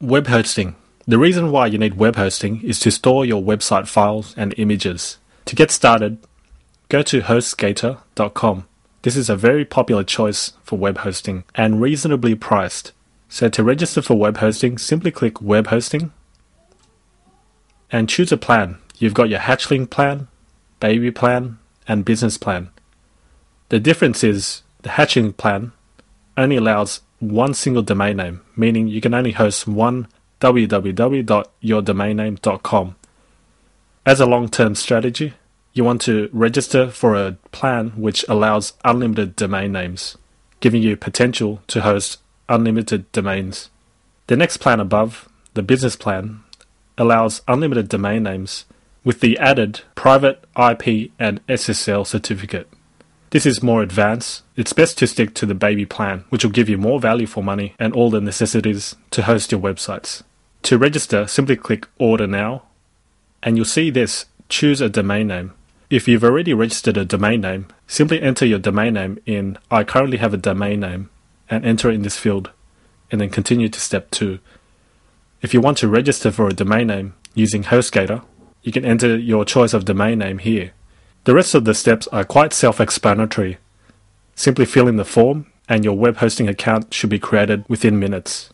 Web hosting. The reason why you need web hosting is to store your website files and images. To get started, go to hostgator.com. This is a very popular choice for web hosting and reasonably priced. So to register for web hosting, simply click Web Hosting and choose a plan. You've got your Hatchling plan, Baby plan, and Business plan. The difference is the Hatchling plan only allows one single domain name, meaning you can only host one www.yourdomainname.com. As a long-term strategy, you want to register for a plan which allows unlimited domain names, giving you potential to host unlimited domains. The next plan above, the Business plan, allows unlimited domain names with the added private IP and SSL certificate. This is more advanced. It's best to stick to the Baby plan, which will give you more value for money and all the necessities to host your websites. To register, simply click Order Now, and you'll see this, choose a domain name. If you've already registered a domain name, simply enter your domain name in I currently have a domain name and enter it in this field, and then continue to step 2. If you want to register for a domain name using HostGator, you can enter your choice of domain name here. The rest of the steps are quite self-explanatory. Simply fill in the form and your web hosting account should be created within minutes.